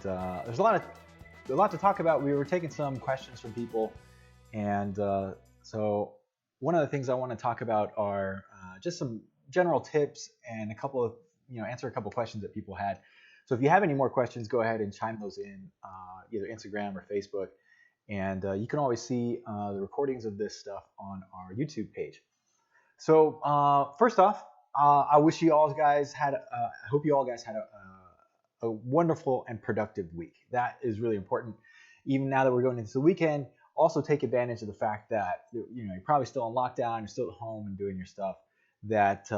and there's a lot to talk about. We were taking some questions from people, and so one of the things I want to talk about are just some general tips and a couple of answer a couple of questions that people had. So if you have any more questions, go ahead and chime those in either Instagram or Facebook, and you can always see the recordings of this stuff on our YouTube page. So first off, I wish you all guys had. I hope you all guys had a wonderful and productive week. That is really important. Even now that we're going into the weekend, also take advantage of the fact that you're probably still on lockdown, you're still at home and doing your stuff. That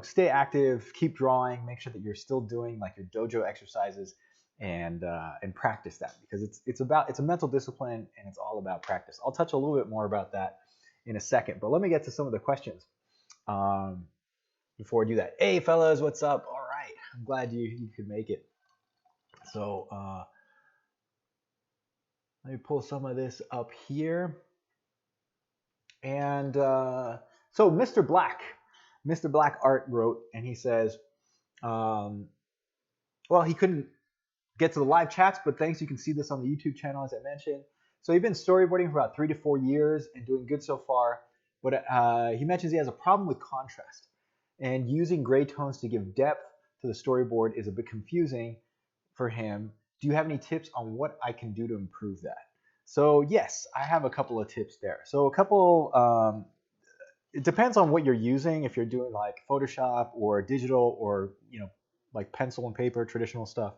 stay active, keep drawing, make sure that you're still doing like your dojo exercises, and practice that, because it's a mental discipline and it's all about practice. I'll touch a little bit more about that in a second, but let me get to some of the questions before I do that. Hey fellas, what's up? All right, I'm glad you could make it. So let me pull some of this up here. And so Mr. Black Art wrote, and he says, well, he couldn't get to the live chats, but thanks, you can see this on the YouTube channel as I mentioned. So he's been storyboarding for about 3 to 4 years and doing good so far, but he mentions he has a problem with contrast, and using gray tones to give depth to the storyboard is a bit confusing for him. Do you have any tips on what I can do to improve that? So yes, I have a couple of tips there. So a couple, it depends on what you're using. If you're doing like Photoshop or digital or like pencil and paper, traditional stuff.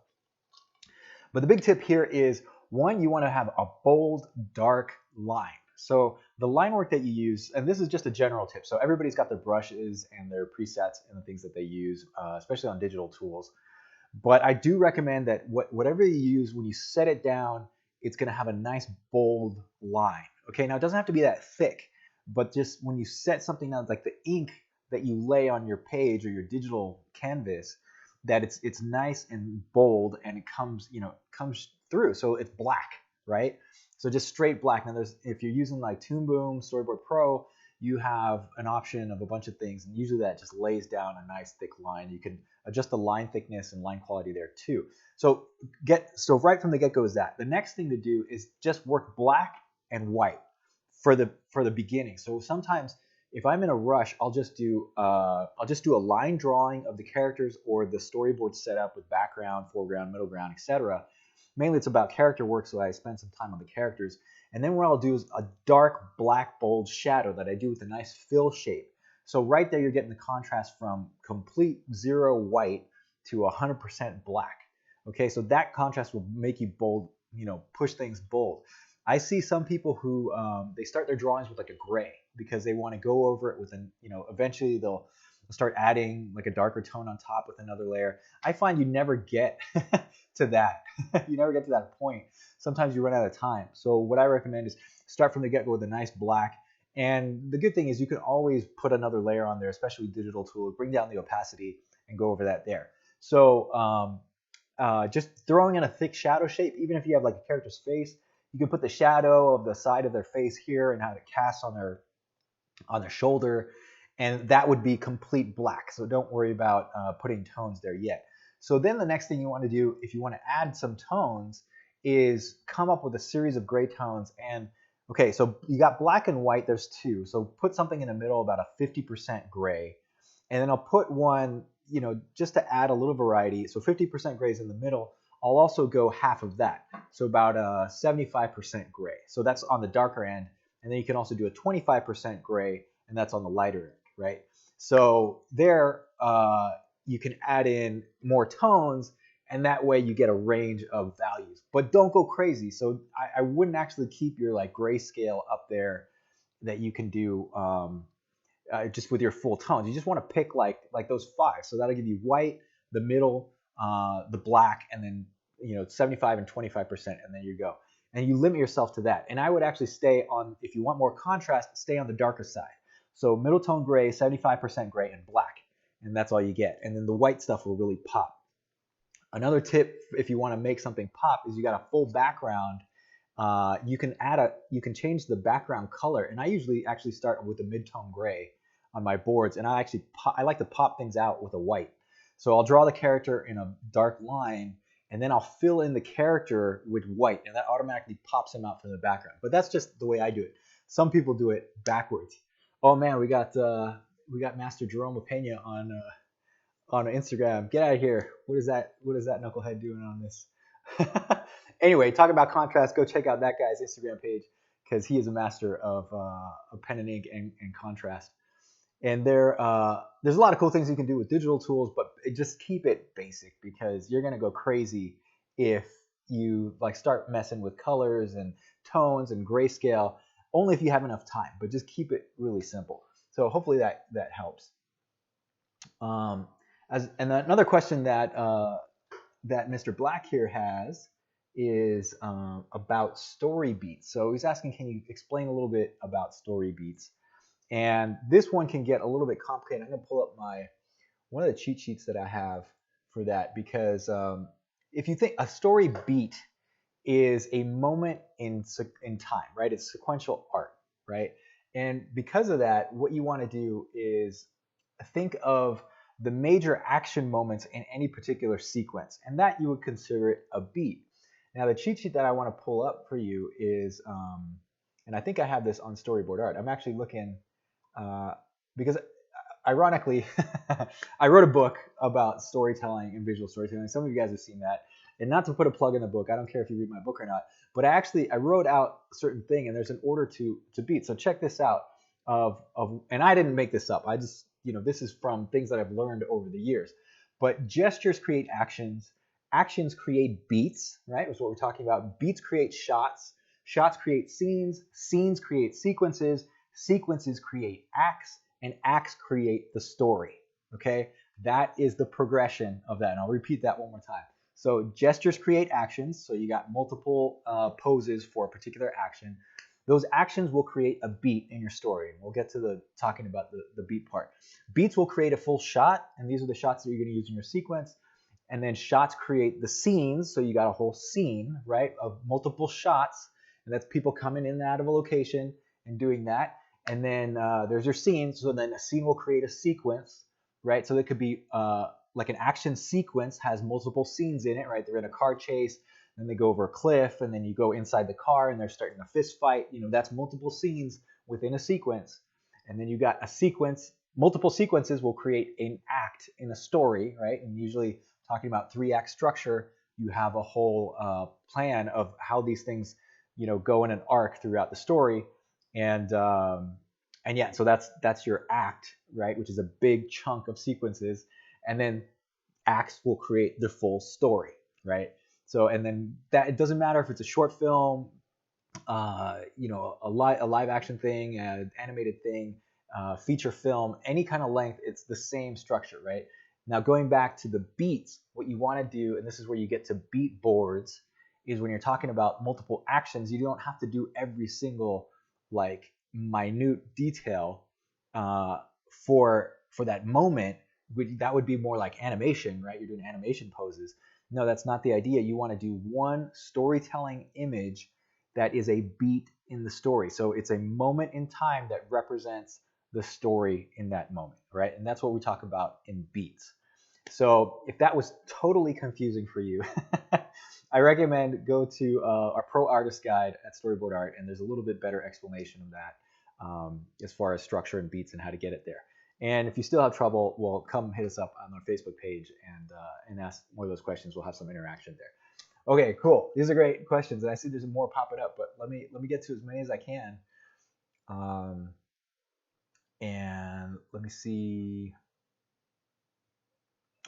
But the big tip here is, one, you want to have a bold, dark line. So the line work that you use, and this is just a general tip. So everybody's got their brushes and their presets and the things that they use, especially on digital tools. But I do recommend that whatever you use, when you set it down, it's going to have a nice bold line. Okay, now it doesn't have to be that thick, but just when you set something down, like the ink that you lay on your page or your digital canvas, that it's nice and bold, and it comes through. So it's black, right? So just straight black. Now if you're using like Toon Boom, Storyboard Pro, you have an option of a bunch of things, and usually that just lays down a nice thick line. You can adjust the line thickness and line quality there too. So right from the get-go is that. The next thing to do is just work black and white for the beginning. So sometimes if I'm in a rush, I'll just do a line drawing of the characters or the storyboard setup with background, foreground, middle ground, etc. Mainly it's about character work, so I spend some time on the characters. And then what I'll do is a dark black bold shadow that I do with a nice fill shape. So right there you're getting the contrast from complete zero white to 100% black. Okay, so that contrast will make you bold, push things bold. I see some people who they start their drawings with like a gray because they want to go over it with eventually they'll start adding like a darker tone on top with another layer. I find you never get to that. You never get to that point. Sometimes you run out of time. So what I recommend is start from the get-go with a nice black. And the good thing is you can always put another layer on there, especially with digital tools, bring down the opacity and go over that there. So just throwing in a thick shadow shape, even if you have like a character's face, you can put the shadow of the side of their face here and have it cast on their shoulder, and that would be complete black. So don't worry about putting tones there yet. So then the next thing you want to do, if you want to add some tones, is come up with a series of gray tones. And okay, so you got black and white, there's two. So put something in the middle, about a 50% gray. And then I'll put one, just to add a little variety. So 50% gray is in the middle. I'll also go half of that, so about 75% gray. So that's on the darker end. And then you can also do a 25% gray, and that's on the lighter end, right? So there you can add in more tones, and that way you get a range of values. But don't go crazy. So I wouldn't actually keep your like grayscale up there that you can do just with your full tones. You just want to pick like those 5. So that'll give you white, the middle, the black, and then 75 and 25%, and then you go. And you limit yourself to that. And I would actually stay on, if you want more contrast, stay on the darker side. So middle tone gray, 75% gray, and black. And that's all you get. And then the white stuff will really pop. Another tip, if you want to make something pop, is you got a full background. You can change the background color. And I usually actually start with a mid-tone gray on my boards. And I like to pop things out with a white. So I'll draw the character in a dark line, and then I'll fill in the character with white, and that automatically pops him out from the background. But that's just the way I do it. Some people do it backwards. Oh man, we got Master Jerome Pena on Instagram. Get out of here. What is that knucklehead doing on this? Anyway, talking about contrast, go check out that guy's Instagram page because he is a master of pen and ink and contrast. And there's a lot of cool things you can do with digital tools, but just keep it basic because you're gonna go crazy if you like start messing with colors and tones and grayscale. Only if you have enough time, but just keep it really simple. So hopefully that helps. And another question that Mr. Black here has is about story beats. So he's asking, can you explain a little bit about story beats? And this one can get a little bit complicated. I'm going to pull up one of the cheat sheets that I have for that because if you think a story beat is a moment in time, right? It's sequential art, right? And because of that, what you want to do is think of the major action moments in any particular sequence, and that you would consider it a beat. Now, the cheat sheet that I want to pull up for you is, and I think I have this on Storyboard Art. I'm actually looking, because ironically, I wrote a book about storytelling and visual storytelling. Some of you guys have seen that. And not to put a plug in the book, I don't care if you read my book or not, but I wrote out a certain thing, and there's an order to beat. So check this out. And I didn't make this up. I just, this is from things that I've learned over the years. But gestures create actions. Actions create beats, right? That's what we're talking about. Beats create shots. Shots create scenes. Scenes create sequences. Sequences create acts. And acts create the story, okay? That is the progression of that. And I'll repeat that one more time. So gestures create actions. So you got multiple poses for a particular action. Those actions will create a beat in your story. We'll get to talking about the beat part. Beats will create a full shot, and these are the shots that you're going to use in your sequence. And then shots create the scenes, so you got a whole scene, right, of multiple shots, and that's people coming in and out of a location and doing that. And then there's your scene, so then a scene will create a sequence, right? So it could be like an action sequence has multiple scenes in it, right? They're in a car chase, then they go over a cliff, and then you go inside the car and they're starting a fist fight. That's multiple scenes within a sequence. And then you got a sequence. Multiple sequences will create an act in a story, right? And usually talking about 3-act structure, you have a whole plan of how these things, go in an arc throughout the story. And yeah, so that's your act, right? Which is a big chunk of sequences. And then acts will create the full story, right? So, and then that it doesn't matter if it's a short film, a live action thing, an animated thing, feature film, any kind of length, it's the same structure, right? Now, going back to the beats, what you want to do, and this is where you get to beat boards, is when you're talking about multiple actions, you don't have to do every single like minute detail for that moment. That would be more like animation, right? You're doing animation poses. No, that's not the idea. You want to do one storytelling image that is a beat in the story. So it's a moment in time that represents the story in that moment, right? And that's what we talk about in beats. So if that was totally confusing for you, I recommend go to our Pro Artist Guide at Storyboard Art, and there's a little bit better explanation of that as far as structure and beats and how to get it there. And if you still have trouble, well, come hit us up on our Facebook page and ask one of those questions. We'll have some interaction there. Okay, cool. These are great questions, and I see there's more popping up, but let me get to as many as I can. And let me see.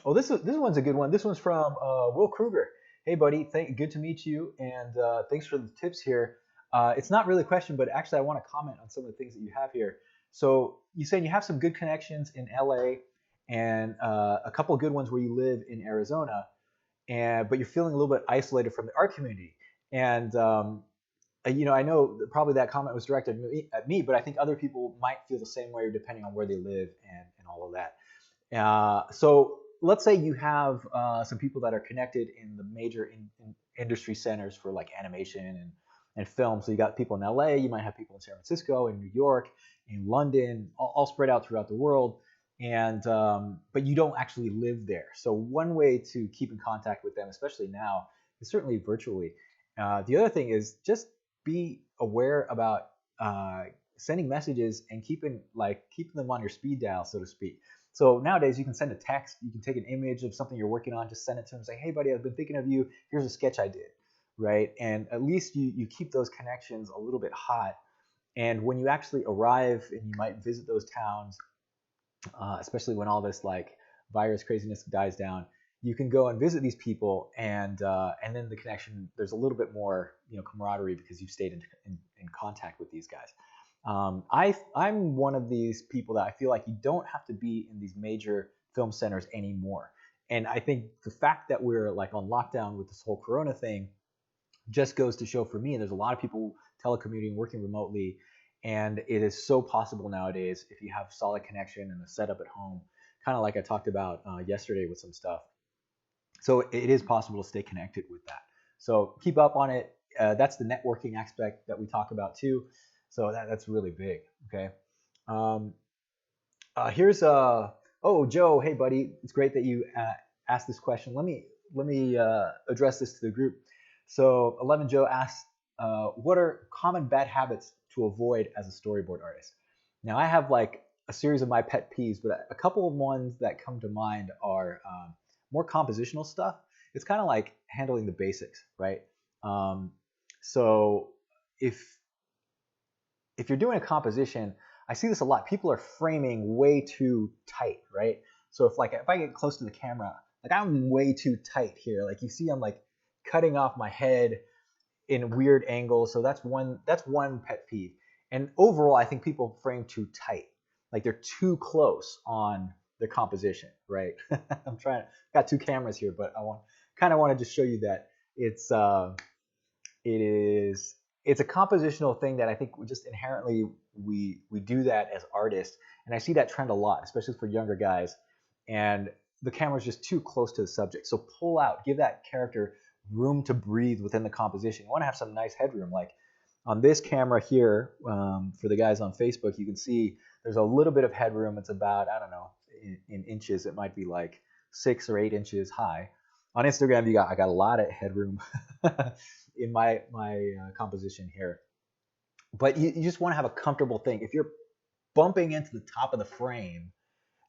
Oh, this one's a good one. This one's from Will Kruger. Hey, buddy. Good to meet you, and thanks for the tips here. It's not really a question, but actually I want to comment on some of the things that you have here. So you saying you have some good connections in LA and a couple of good ones where you live in Arizona, but you're feeling a little bit isolated from the art community. And I know probably that comment was directed at me, but I think other people might feel the same way depending on where they live and all of that. So let's say you have some people that are connected in the major industry centers for like animation and film. So you got people in LA, you might have people in San Francisco, in New York, in London, all spread out throughout the world. and but you don't actually live there. So one way to keep in contact with them, especially now, is certainly virtually. The other thing is just be aware about sending messages and keeping them on your speed dial, so to speak. So nowadays you can send a text, you can take an image of something you're working on, just send it to them, say, hey buddy, I've been thinking of you. Here's a sketch I did, right? And at least you keep those connections a little bit hot. And when you actually arrive and you might visit those towns, especially when all this like virus craziness dies down, you can go and visit these people, and then the connection, there's a little bit more camaraderie because you've stayed in contact with these guys. I'm one of these people that I feel like you don't have to be in these major film centers anymore. And I think the fact that we're like on lockdown with this whole Corona thing just goes to show for me, there's a lot of people telecommuting, working remotely, and it is so possible nowadays if you have solid connection and a setup at home, kind of like I talked about yesterday with some stuff. So it is possible to stay connected with that. So keep up on it. That's the networking aspect that we talk about too. So that's really big. Okay. Um, here's oh Joe, hey buddy, it's great that you asked this question. Let me address this to the group. So 11 Joe asked, what are common bad habits to avoid as a storyboard artist? Now I have like a series of my pet peeves, but a couple of ones that come to mind are more compositional stuff. It's kind of like handling the basics, right? Um, so if if you're doing a composition, I see this a lot. People are framing way too tight, right? So if I get close to the camera, like I'm way too tight here. Like you see, I'm like cutting off my head in weird angles. So that's one pet peeve. And overall, I think people frame too tight. Like they're too close on their composition, right? I'm trying. Got two cameras here, but I want to just show you that it's it is it's a compositional thing that I think we just inherently we do that as artists, and I see that trend a lot, especially for younger guys. And the camera's just too close to the subject, so pull out, give that character room to breathe within the composition. You want to have some nice headroom, like on this camera here. For the guys on Facebook, you can see there's a little bit of headroom. It's about, I don't know, in inches, it might be like 6 or 8 inches high. On Instagram, I got a lot of headroom in my composition here. But you just want to have a comfortable thing. If you're bumping into the top of the frame,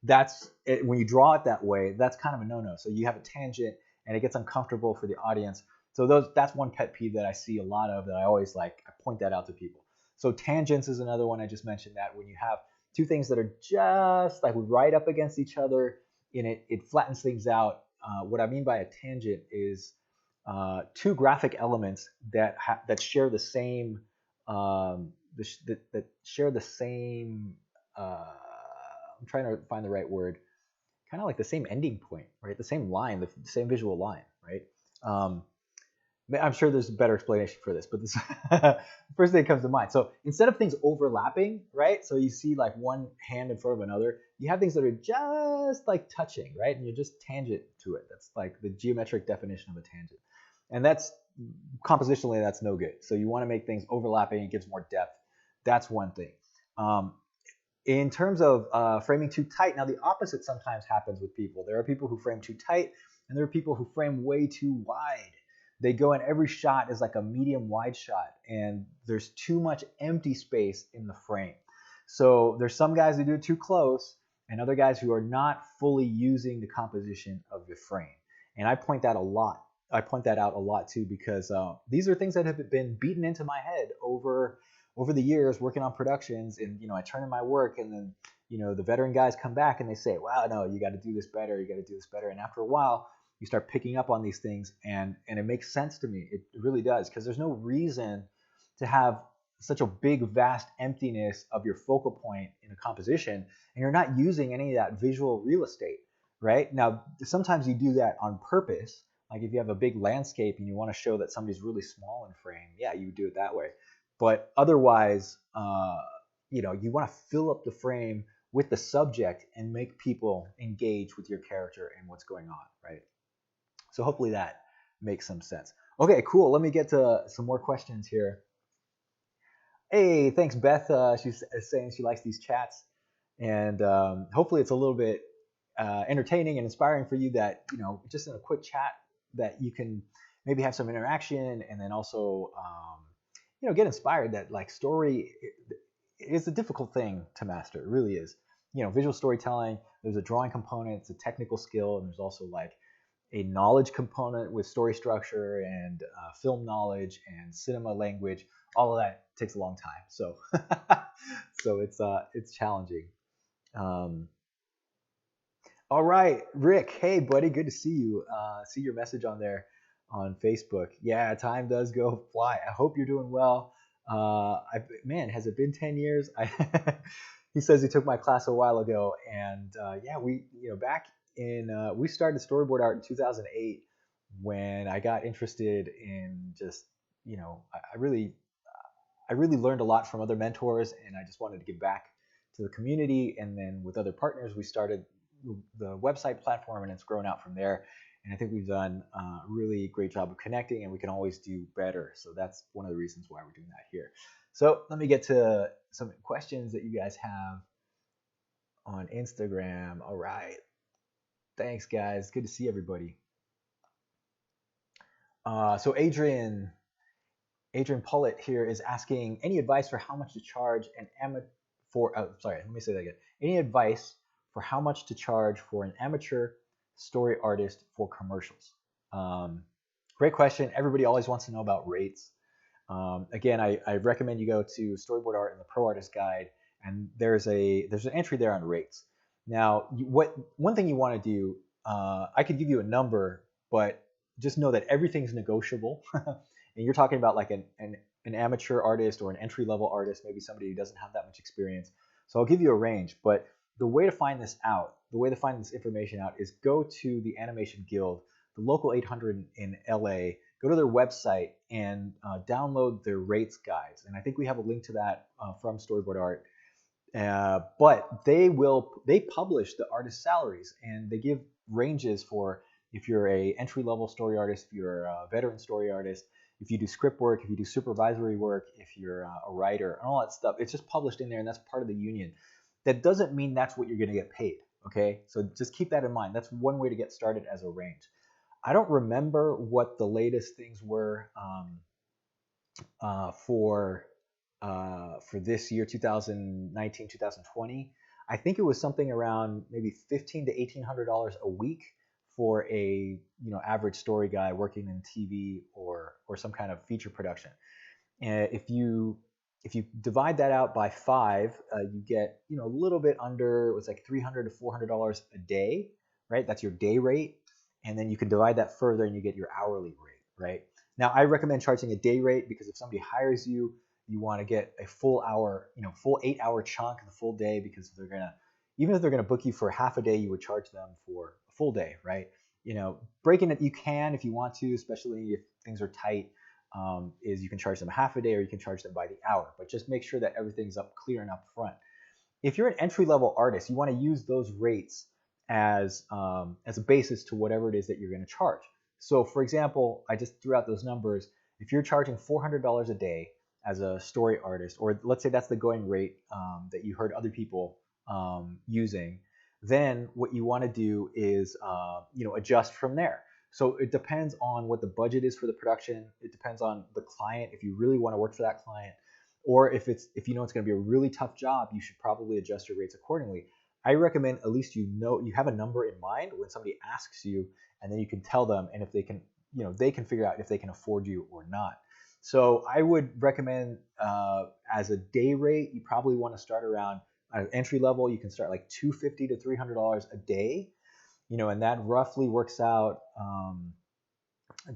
that's it, when you draw it that way, that's kind of a no-no. So you have a tangent and it gets uncomfortable for the audience. So that's one pet peeve that I see a lot of, that I always like, I point that out to people. So tangents is another one. I just mentioned that when you have two things that are just like right up against each other, and it flattens things out. What I mean by a tangent is two graphic elements that share the same that share the same I'm trying to find the right word, kind of like the same ending point, right? The same line, the same visual line, right? I'm sure there's a better explanation for this, but this first thing that comes to mind. So instead of things overlapping, right? So you see like one hand in front of another, you have things that are just like touching, right? And you just tangent to it. That's like the geometric definition of a tangent. And that's compositionally, that's no good. So you want to make things overlapping, it gives more depth. That's one thing. In terms of framing too tight, now the opposite sometimes happens with people. There are people who frame too tight, and there are people who frame way too wide. They go in, every shot is like a medium wide shot, and there's too much empty space in the frame. So there's some guys who do it too close, and other guys who are not fully using the composition of the frame. And I point that a lot. I point that out a lot too, because these are things that have been beaten into my head over the years working on productions. And I turn in my work, and then the veteran guys come back and they say, wow, no, you got to do this better, you got to do this better. And after a while you start picking up on these things, and it makes sense to me. It really does, because there's no reason to have such a big vast emptiness of your focal point in a composition, and you're not using any of that visual real estate. Right now, sometimes you do that on purpose. Like if you have a big landscape and you want to show that somebody's really small in frame, yeah, you would do it that way. But otherwise, you want to fill up the frame with the subject and make people engage with your character and what's going on, right? So hopefully that makes some sense. Okay, cool. Let me get to some more questions here. Hey, thanks, Beth. She's saying she likes these chats. And hopefully it's a little bit entertaining and inspiring for you, that just in a quick chat that you can maybe have some interaction, and then also get inspired that like story is a difficult thing to master. It really is. Visual storytelling, there's a drawing component, it's a technical skill, and there's also like a knowledge component with story structure and film knowledge and cinema language. All of that takes a long time. So so it's challenging. Um, all right, Rick. Hey, buddy. Good to see you. See your message on there on Facebook. Yeah, time does go fly. I hope you're doing well. Man, has it been 10 years? He says he took my class a while ago, and yeah, back in we started storyboard art in 2008 when I got interested in just I really learned a lot from other mentors, and I just wanted to give back to the community. And then with other partners, we started the website platform, and it's grown out from there. And I think we've done a really great job of connecting, and we can always do better. So that's one of the reasons why we're doing that here. So let me get to some questions that you guys have on Instagram. All right. Thanks, guys. Good to see everybody. So Adrian Pollitt here is asking any advice for how much to charge an sorry, let me say that again. Any advice for how much to charge for an amateur story artist for commercials? Great question. Everybody always wants to know about rates. Again, I recommend you go to Storyboard Art and the Pro Artist Guide, and there's an entry there on rates. Now, one thing you want to do, I could give you a number, but just know that everything's negotiable. And you're talking about like an amateur artist or an entry level artist, maybe somebody who doesn't have that much experience. So I'll give you a range, but the way to find this information out is go to the Animation Guild, the local 800 in LA, go to their website and download their rates guides. And I think we have a link to that from Storyboard Art. But they publish the artist salaries, and they give ranges for if you're a entry level story artist, if you're a veteran story artist, if you do script work, if you do supervisory work, if you're a writer, and all that stuff. It's just published in there, and that's part of the union. That doesn't mean that's what you're going to get paid. Okay, so just keep that in mind. That's one way to get started as a range. I don't remember what the latest things were for this year, 2019, 2020. I think it was something around maybe $1,500 to $1,800 a week for a average story guy working in TV or some kind of feature production. And if you divide that out by 5, you get a little bit under, it was like $300 to $400 a day, right? That's your day rate. And then you can divide that further and you get your hourly rate, right? Now, I recommend charging a day rate because if somebody hires you, you want to get a full 8-hour chunk, the full day, because even if they're gonna book you for half a day, you would charge them for a full day, right? Breaking it, you can if you want to, especially if things are tight. Is you can charge them half a day or you can charge them by the hour, but just make sure that everything's up clear and up front. If you're an entry-level artist, you want to use those rates as a basis to whatever it is that you're going to charge. So for example, I just threw out those numbers. If you're charging $400 a day as a story artist, or let's say that's the going rate that you heard other people using, then what you want to do is adjust from there. So it depends on what the budget is for the production. It depends on the client, if you really want to work for that client, or if it's going to be a really tough job, you should probably adjust your rates accordingly. I recommend at least you have a number in mind when somebody asks you, and then you can tell them, and if they can figure out if they can afford you or not. So I would recommend as a day rate, you probably want to start around entry level. You can start like $250 to $300 a day. And that roughly works out.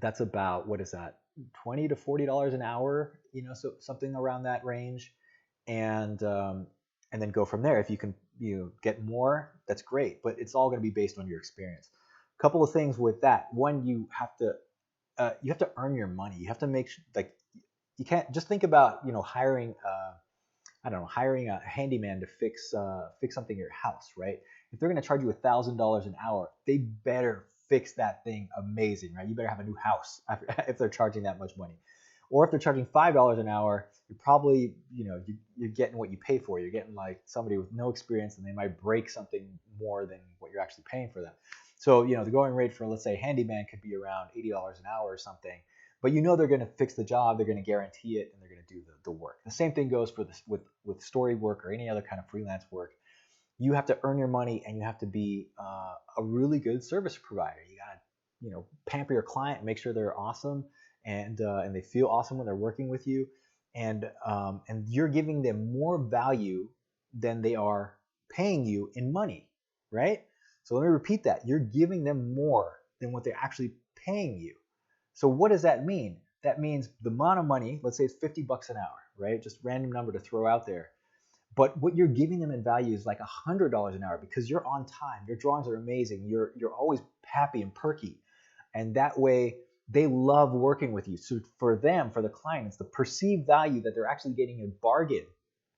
That's about, what is that? $20 to $40 an hour. So something around that range, and then go from there. If you can, get more, that's great. But it's all going to be based on your experience. A couple of things with that. One, you have to earn your money. You have to make you can't just think about hiring hiring a handyman to fix something in your house, right? If they're going to charge you $1,000 an hour, they better fix that thing amazing, right? You better have a new house if they're charging that much money. Or if they're charging $5 an hour, you're probably, you're getting what you pay for. You're getting like somebody with no experience, and they might break something more than what you're actually paying for them. So, the going rate for, let's say, handyman could be around $80 an hour or something. But they're going to fix the job, they're going to guarantee it, and they're going to do the work. The same thing goes for this with story work or any other kind of freelance work. You have to earn your money, and you have to be a really good service provider. You got to, pamper your client, make sure they're awesome, and they feel awesome when they're working with you, and you're giving them more value than they are paying you in money, right? So let me repeat that. You're giving them more than what they're actually paying you. So what does that mean? That means the amount of money, let's say it's $50 an hour, right? Just random number to throw out there. But what you're giving them in value is like $100 an hour because you're on time. Your drawings are amazing. You're always happy and perky. And that way they love working with you. So for them, for the client, it's the perceived value that they're actually getting a bargain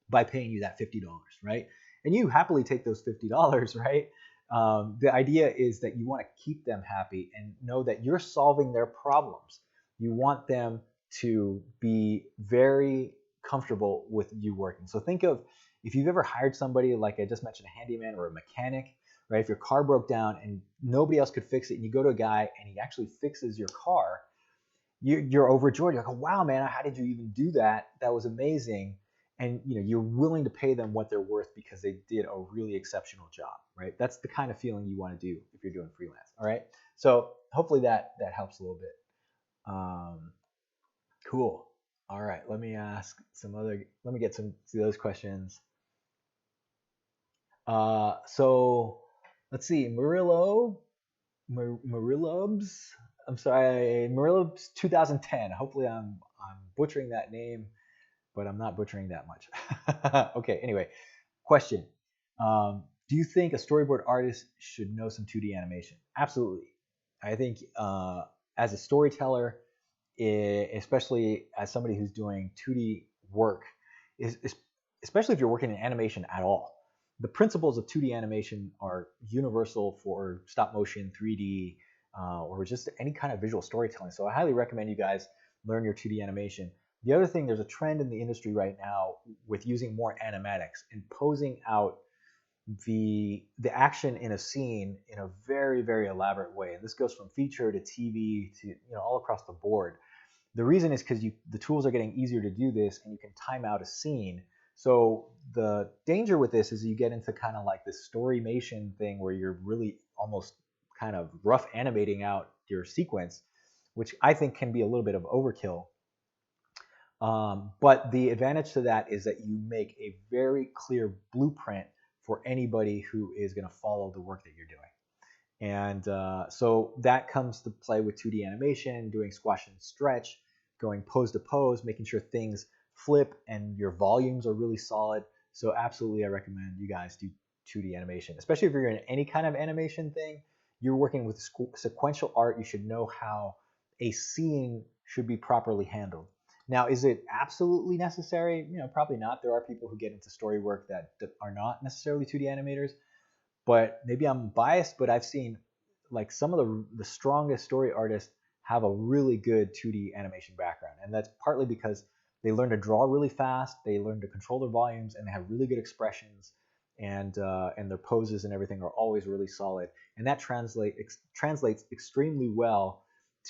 by paying you that $50, right? And you happily take those $50, right? The idea is that you want to keep them happy and know that you're solving their problems. You want them to be very comfortable with you working. So think of, if you've ever hired somebody, like I just mentioned, a handyman or a mechanic, right? If your car broke down and nobody else could fix it, and you go to a guy and he actually fixes your car, you're overjoyed. You're like, oh, wow, man, how did you even do that? That was amazing. And you're willing to pay them what they're worth because they did a really exceptional job, right? That's the kind of feeling you want to do if you're doing freelance. All right. So hopefully that helps a little bit. Cool. All right. Let me get some of those questions. So let's see, Murilobs. I'm sorry, Murilobs 2010. Hopefully I'm butchering that name, but I'm not butchering that much. Okay, anyway, question. Do you think a storyboard artist should know some 2D animation? Absolutely. I think as a storyteller, especially as somebody who's doing 2D work, especially if you're working in animation at all, the principles of 2D animation are universal for stop motion, 3D, or just any kind of visual storytelling. So I highly recommend you guys learn your 2D animation. The other thing, there's a trend in the industry right now with using more animatics and posing out the action in a scene in a very, very elaborate way. And this goes from feature to TV to all across the board. The reason is because the tools are getting easier to do this, and you can time out a scene. So the danger with this is you get into kind of like this storymation thing where you're really almost kind of rough animating out your sequence, which I think can be a little bit of overkill. But the advantage to that is that you make a very clear blueprint for anybody who is going to follow the work that you're doing. And so that comes to play with 2D animation, doing squash and stretch, going pose to pose, making sure things flip and your volumes are really solid. So absolutely, I recommend you guys do 2D animation, especially if you're in any kind of animation thing. You're working with sequential art. You should know how a scene should be properly handled. Now, is it absolutely necessary? Probably not. There are people who get into story work that are not necessarily 2D animators, but maybe I'm biased, but I've seen like some of the strongest story artists have a really good 2D animation background. And that's partly because they learn to draw really fast, they learn to control their volumes, and they have really good expressions, and their poses and everything are always really solid. And that translates extremely well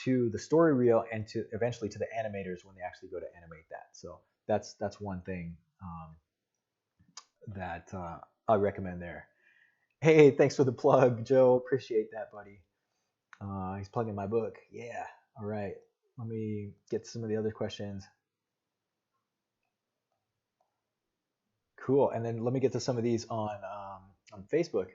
to the story reel and to eventually to the animators when they actually go to animate that. So that's one thing that I recommend there. Hey, thanks for the plug, Joe. Appreciate that, buddy. He's plugging my book. Yeah. All right. Let me get some of the other questions. Cool. And then let me get to some of these on Facebook.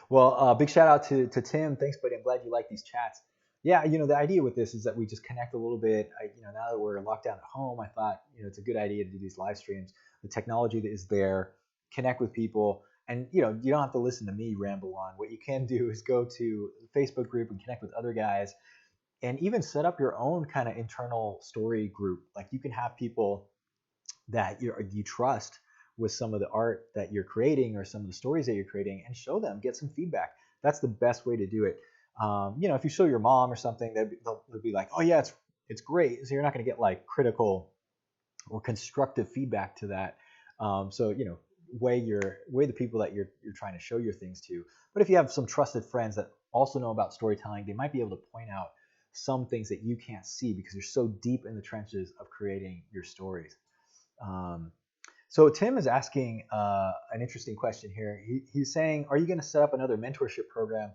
Well, big shout out to Tim. Thanks, buddy. I'm glad you like these chats. Yeah, the idea with this is that we just connect a little bit. Now that we're locked down at home, I thought, it's a good idea to do these live streams. The technology that is there, connect with people, and you don't have to listen to me ramble on. What you can do is go to the Facebook group and connect with other guys, and even set up your own kind of internal story group. Like you can have people that you trust with some of the art that you're creating or some of the stories that you're creating, and show them, get some feedback. That's the best way to do it. If you show your mom or something, they'll be like, oh yeah, it's great. So you're not going to get like critical or constructive feedback to that. So weigh the people that you're trying to show your things to. But if you have some trusted friends that also know about storytelling, they might be able to point out some things that you can't see because you're so deep in the trenches of creating your stories. So Tim is asking an interesting question here. He's saying, "Are you going to set up another mentorship program?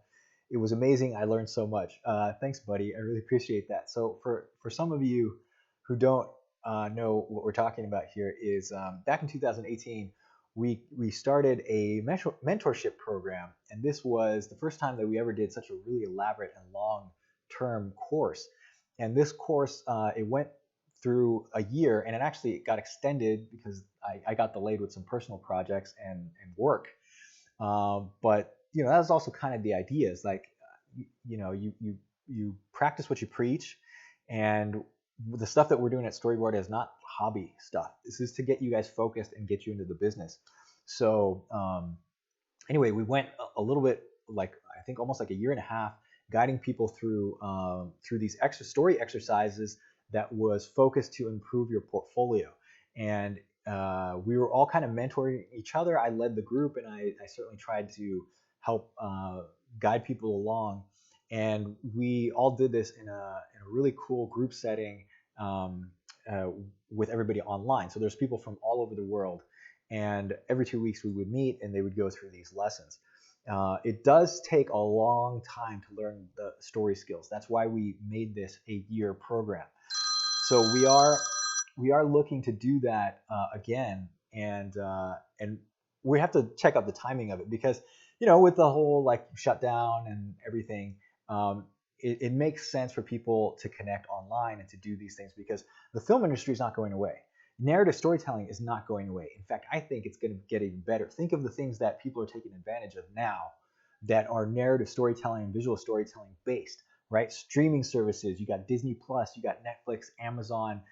It was amazing. I learned so much." Thanks, buddy. I really appreciate that. So for some of you who don't know what we're talking about here, is back in 2018, we started a mentorship program, and this was the first time that we ever did such a really elaborate and long-term course. And this course, it went through a year, and it actually got extended because I got delayed with some personal projects and work. But that was also kind of the idea. Is like, you practice what you preach, and the stuff that we're doing at Storyboard is not hobby stuff. This is to get you guys focused and get you into the business. So anyway, we went a little bit, like I think almost like a year and a half, guiding people through these extra story exercises that was focused to improve your portfolio. And we were all kind of mentoring each other. I led the group, and I certainly tried to help guide people along. And we all did this in a really cool group setting with everybody online. So there's people from all over the world. And every 2 weeks we would meet, and they would go through these lessons. It does take a long time to learn the story skills. That's why we made this a year program. So we are looking to do that again, and we have to check out the timing of it because with the whole like shutdown and everything, it makes sense for people to connect online and to do these things because the film industry is not going away. Narrative storytelling is not going away. In fact, I think it's going to get even better. Think of the things that people are taking advantage of now that are narrative storytelling and visual storytelling based. Right? Streaming services, you got Disney Plus, you got Netflix, Amazon,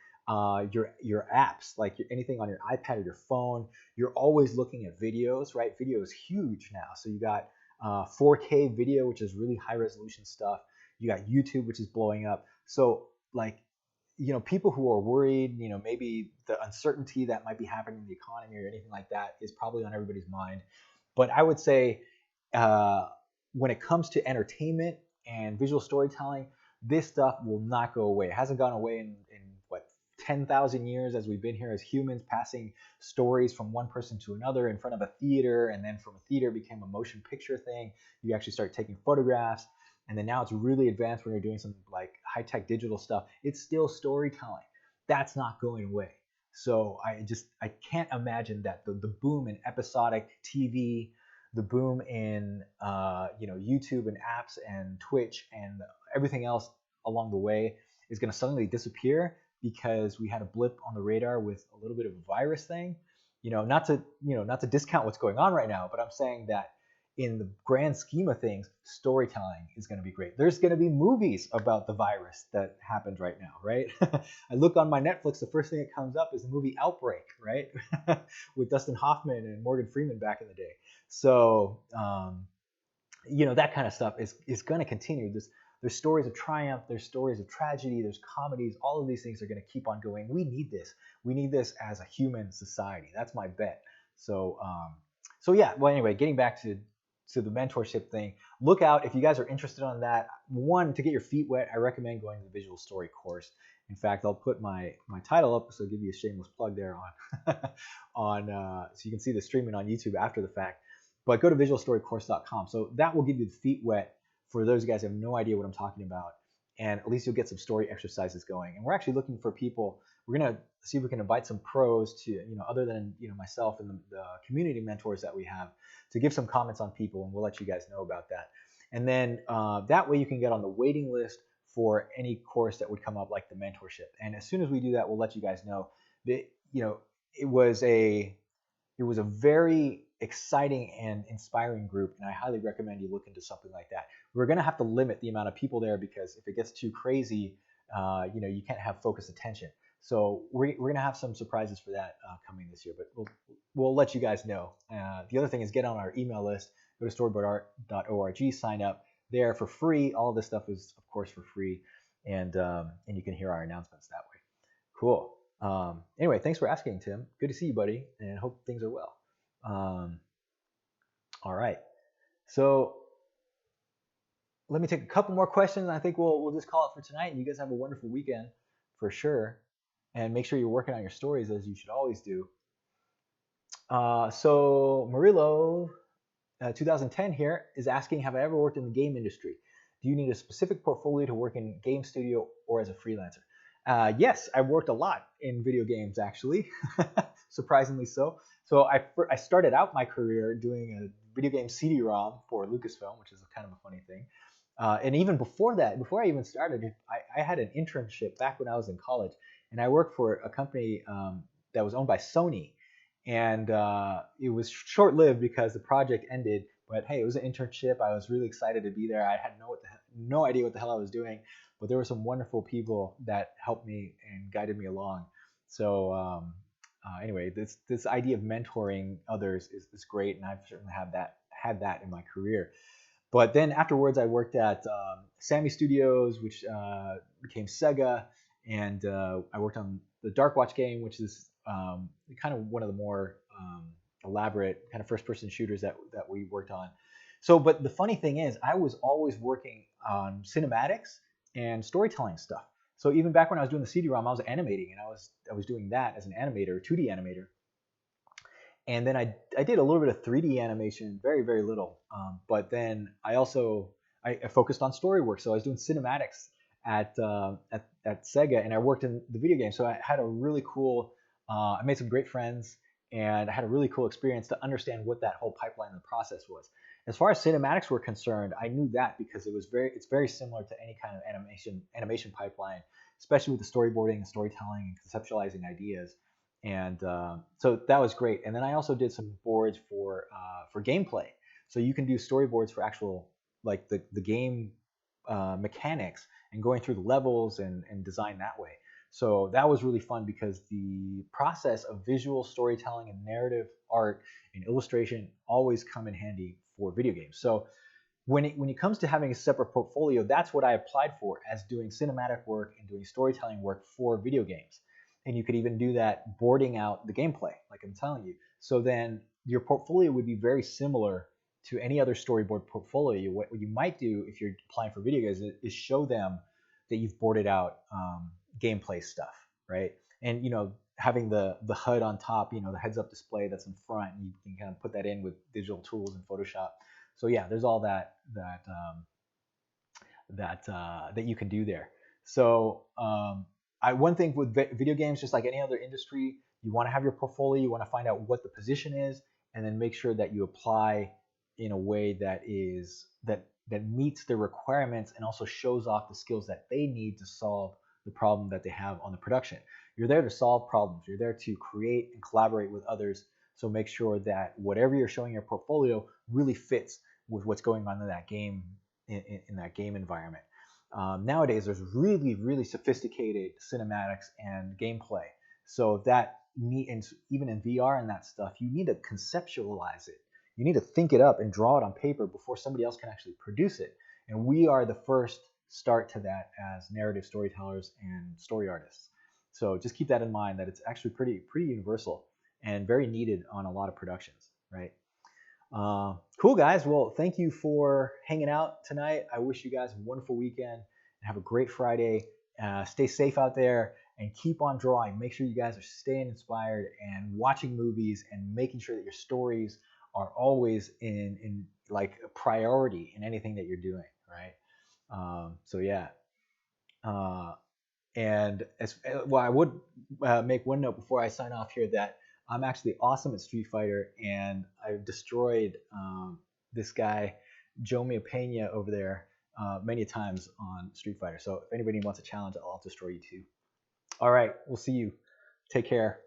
your apps, like anything on your iPad or your phone. You're always looking at videos, right? Video is huge now. So you got 4K video, which is really high resolution stuff. You got YouTube, which is blowing up. So like, people who are worried, maybe the uncertainty that might be happening in the economy or anything like that is probably on everybody's mind. But I would say when it comes to entertainment and visual storytelling, this stuff will not go away. It hasn't gone away in 10,000 years as we've been here as humans, passing stories from one person to another in front of a theater, and then from a theater it became a motion picture thing. You actually start taking photographs, and then now it's really advanced when you're doing some like high-tech digital stuff. It's still storytelling. That's not going away. So I can't imagine that the boom in episodic TV, the boom in YouTube and apps and Twitch and everything else along the way is going to suddenly disappear because we had a blip on the radar with a little bit of a virus thing. Not to discount what's going on right now, but I'm saying that in the grand scheme of things, storytelling is going to be great. There's going to be movies about the virus that happened right now, right? I look on my Netflix, the first thing that comes up is the movie Outbreak, right? With Dustin Hoffman and Morgan Freeman back in the day. So, that kind of stuff is going to continue. There's stories of triumph, there's stories of tragedy, there's comedies. All of these things are going to keep on going. We need this. We need this as a human society. That's my bet. So yeah. Well, anyway, getting back to the mentorship thing, look out if you guys are interested on that. One, to get your feet wet, I recommend going to the visual story course. In fact, I'll put my title up, so I'll give you a shameless plug there on so you can see the streaming on YouTube after the fact. But go to visualstorycourse.com. So that will give you the feet wet for those of you guys who have no idea what I'm talking about. And at least you'll get some story exercises going. And we're actually looking for people. We're going to see if we can invite some pros to, other than, myself and the community mentors that we have, to give some comments on people, and we'll let you guys know about that. And then that way you can get on the waiting list for any course that would come up, like the mentorship. And as soon as we do that, we'll let you guys know. That, it was a very exciting and inspiring group, and I highly recommend you look into something like that. We're going to have to limit the amount of people there because if it gets too crazy, you can't have focused attention. So we're going to have some surprises for that coming this year, but we'll let you guys know. The other thing is get on our email list. Go to storyboardart.org, sign up there for free. All of this stuff is, of course, for free. and you can hear our announcements that way. Cool. Anyway, thanks for asking, Tim. Good to see you, buddy, and hope things are well. Um, all right. So let me take a couple more questions. I think we'll just call it for tonight. And you guys have a wonderful weekend for sure. And make sure you're working on your stories as you should always do. So Murillo, 2010 here, is asking, have I ever worked in the game industry? Do you need a specific portfolio to work in game studio or as a freelancer? Yes, I've worked a lot in video games, actually, surprisingly so. So I started out my career doing a video game CD-ROM for Lucasfilm, which is kind of a funny thing. And even before that, before I even started, I had an internship back when I was in college, and I worked for a company that was owned by Sony. And it was short-lived because the project ended. But hey, it was an internship. I was really excited to be there. I had no idea what the hell I was doing, but there were some wonderful people that helped me and guided me along. So anyway, this idea of mentoring others is great, and I've certainly had that in my career. But then afterwards, I worked at Sammy Studios, which became Sega, and I worked on the Dark Watch game, which is kind of one of the more elaborate kind of first-person shooters that we worked on. So, but the funny thing is, I was always working on cinematics and storytelling stuff. So even back when I was doing the CD-ROM, I was animating, and I was doing that as an animator, 2D animator. And then I did a little bit of 3D animation, very, very little. But then I focused on story work. So I was doing cinematics at Sega, and I worked in the video game. So I had a really cool, I made some great friends, and I had a really cool experience to understand what that whole pipeline and the process was. As far as cinematics were concerned, I knew that because it's very similar to any kind of animation pipeline, especially with the storyboarding and storytelling and conceptualizing ideas. And so that was great. And then I also did some boards for gameplay. So you can do storyboards for actual like the game mechanics and going through the levels and design that way. So that was really fun because the process of visual storytelling and narrative art and illustration always come in handy for video games. So when it comes to having a separate portfolio, that's what I applied for, as doing cinematic work and doing storytelling work for video games. And you could even do that boarding out the gameplay, like I'm telling you. So then your portfolio would be very similar to any other storyboard portfolio. What you might do if you're applying for video games is show them that you've boarded out gameplay stuff, right? And having the HUD on top, the heads-up display that's in front, and you can kind of put that in with digital tools in Photoshop. So yeah, there's all that you can do there. So one thing with video games, just like any other industry, you want to have your portfolio. You want to find out what the position is, and then make sure that you apply in a way that meets their requirements and also shows off the skills that they need to solve the problem that they have on the production. You're there to solve problems. You're there to create and collaborate with others. So make sure that whatever you're showing your portfolio really fits with what's going on in that game, in that game environment. Nowadays, there's really, really sophisticated cinematics and gameplay. So even in VR and that stuff, you need to conceptualize it. You need to think it up and draw it on paper before somebody else can actually produce it. And we are the first start to that as narrative storytellers and story artists. So just keep that in mind, that it's actually pretty universal and very needed on a lot of productions, right? Cool, guys. Well, thank you for hanging out tonight. I wish you guys a wonderful weekend and have a great Friday. Stay safe out there and keep on drawing. Make sure you guys are staying inspired and watching movies and making sure that your stories are always in like a priority in anything that you're doing, right? So yeah. And I would make one note before I sign off here that I'm actually awesome at Street Fighter, and I've destroyed this guy, Jomia Pena, over there many times on Street Fighter. So if anybody wants a challenge, I'll destroy you too. All right, we'll see you. Take care.